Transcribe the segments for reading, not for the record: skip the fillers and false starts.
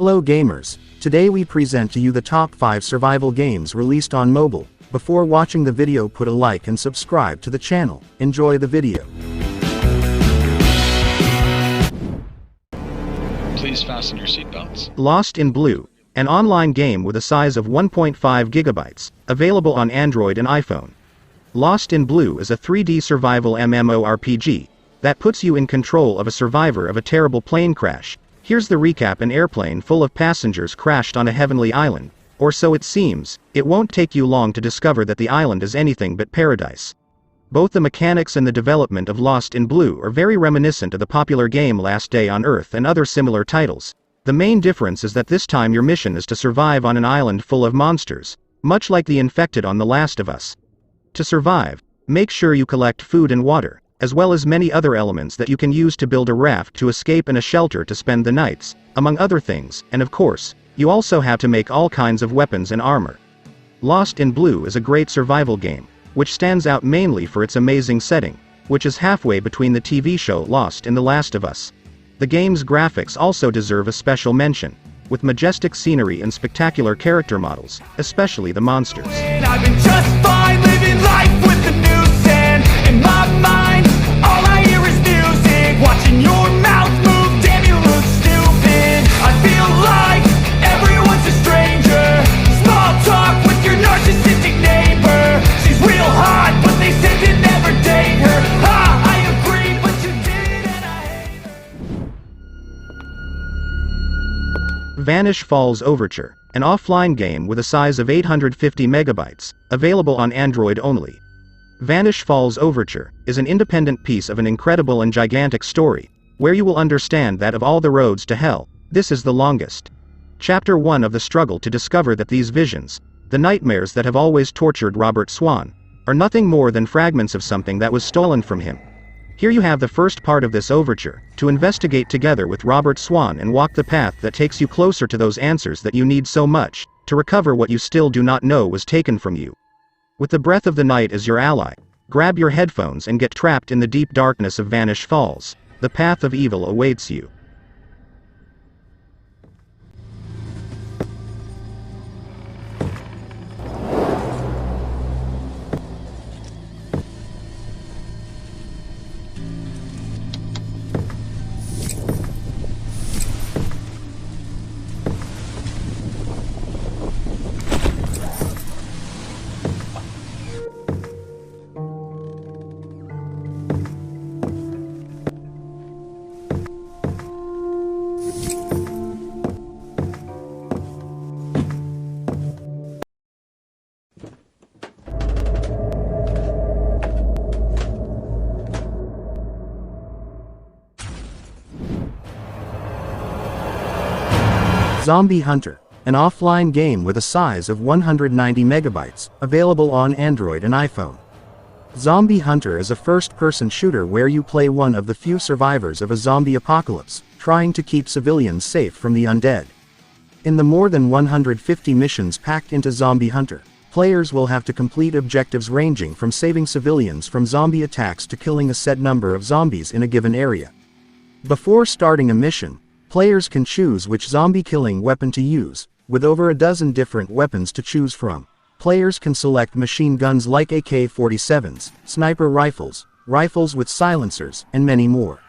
Hello gamers, today we present to you the top 5 survival games released on mobile. Before watching the video, put a like and subscribe to the channel. Enjoy the video. Please fasten your seatbelts. Lost in Blue, an online game with a size of 1.5 gigabytes, available on Android and iPhone. Lost in Blue is a 3D survival MMORPG that puts you in control of a survivor of a terrible plane crash. Here's the recap: an airplane full of passengers crashed on a heavenly island, or so it seems. It won't take you long to discover that the island is anything but paradise. Both the mechanics and the development of Lost in Blue are very reminiscent of the popular game Last Day on Earth and other similar titles. The main difference is that this time your mission is to survive on an island full of monsters, much like the infected on The Last of Us. To survive, make sure you collect food and water, as well as many other elements that you can use to build a raft to escape and a shelter to spend the nights, among other things, and of course, you also have to make all kinds of weapons and armor. Lost in Blue is a great survival game, which stands out mainly for its amazing setting, which is halfway between the TV show Lost and The Last of Us. The game's graphics also deserve a special mention, with majestic scenery and spectacular character models, especially the monsters. I've been just fine living life with the noose and in my mind all I hear is music. Watching your mouth move, damn you look stupid. I feel like everyone's a stranger. Small talk with your narcissistic neighbor. She's real hot but they said to never date her. Ha, I agree but you did and I hate her. Vanish Falls Overture, an offline game with a size of 850 megabytes, available on Android only. Vanish Falls Overture is an independent piece of an incredible and gigantic story, where you will understand that of all the roads to hell, this is the longest. Chapter 1 of the struggle to discover that these visions, the nightmares that have always tortured Robert Swan, are nothing more than fragments of something that was stolen from him. Here you have the first part of this overture, to investigate together with Robert Swan and walk the path that takes you closer to those answers that you need so much, to recover what you still do not know was taken from you. With the breath of the night as your ally, grab your headphones and get trapped in the deep darkness of Vanish Falls. The path of evil awaits you. Zombie Hunter, an offline game with a size of 190 megabytes, available on Android and iPhone. Zombie Hunter is a first-person shooter where you play one of the few survivors of a zombie apocalypse, trying to keep civilians safe from the undead. In the more than 150 missions packed into Zombie Hunter, players will have to complete objectives ranging from saving civilians from zombie attacks to killing a set number of zombies in a given area. Before starting a mission, players can choose which zombie-killing weapon to use. With over a dozen different weapons to choose from, players can select machine guns like AK-47s, sniper rifles, rifles with silencers, and many more.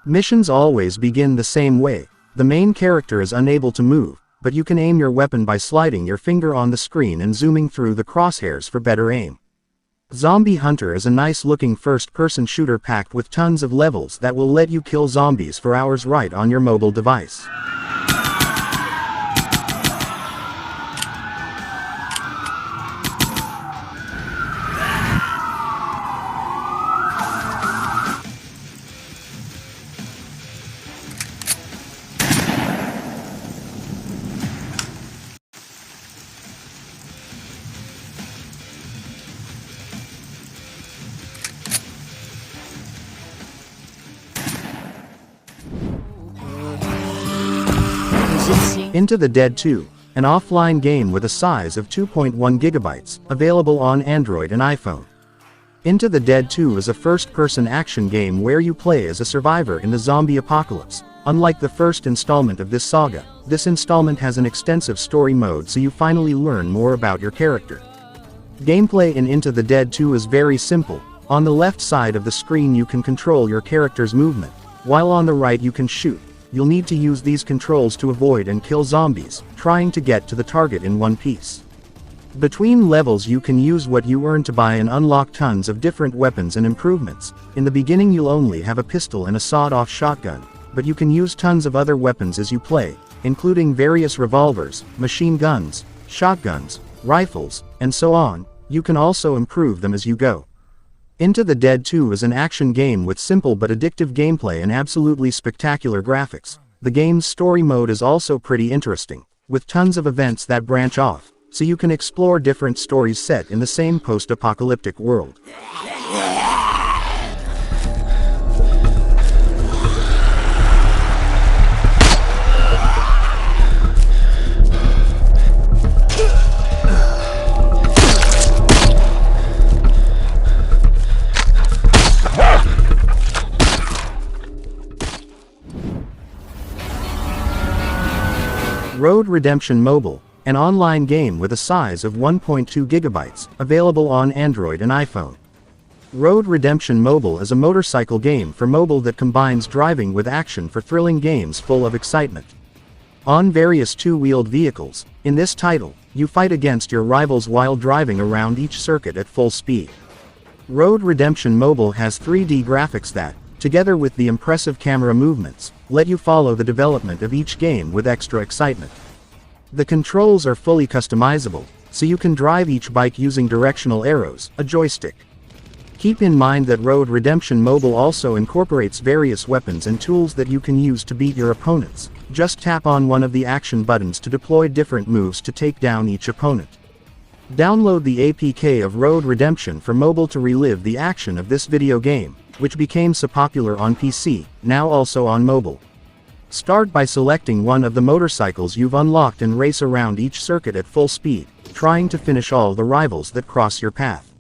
Missions always begin the same way. The main character is unable to move, but you can aim your weapon by sliding your finger on the screen and zooming through the crosshairs for better aim. Zombie Hunter is a nice-looking first-person shooter packed with tons of levels that will let you kill zombies for hours right on your mobile device. Into the Dead 2, an offline game with a size of 2.1 gigabytes, available on Android and iPhone. Into the Dead 2 is a first-person action game where you play as a survivor in the zombie apocalypse, Unlike the first installment of this saga, this installment has an extensive story mode so you finally learn more about your character. Gameplay in Into the Dead 2 is very simple. On the left side of the screen you can control your character's movement, while on the right you can shoot. You'll need to use these controls to avoid and kill zombies, trying to get to the target in one piece. Between levels you can use what you earn to buy and unlock tons of different weapons and improvements. In the beginning you'll only have a pistol and a sawed-off shotgun, but you can use tons of other weapons as you play, including various revolvers, machine guns, shotguns, rifles, and so on. You can also improve them as you go. Into the Dead 2 is an action game with simple but addictive gameplay and absolutely spectacular graphics. The game's story mode is also pretty interesting, with tons of events that branch off, so you can explore different stories set in the same post-apocalyptic world. Road Redemption Mobile, an online game with a size of 1.2 gigabytes, available on Android and iPhone. Road Redemption Mobile is a motorcycle game for mobile that combines driving with action for thrilling games full of excitement. On various two-wheeled vehicles, in this title, you fight against your rivals while driving around each circuit at full speed. Road Redemption Mobile has 3D graphics that, together with the impressive camera movements, let you follow the development of each game with extra excitement. The controls are fully customizable, so you can drive each bike using directional arrows, a joystick. Keep in mind that Road Redemption Mobile also incorporates various weapons and tools that you can use to beat your opponents. Just tap on one of the action buttons to deploy different moves to take down each opponent. Download the APK of Road Redemption for mobile to relive the action of this video game, which became so popular on PC, now also on mobile. Start by selecting one of the motorcycles you've unlocked and race around each circuit at full speed, trying to finish all the rivals that cross your path.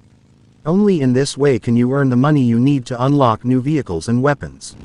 Only in this way can you earn the money you need to unlock new vehicles and weapons.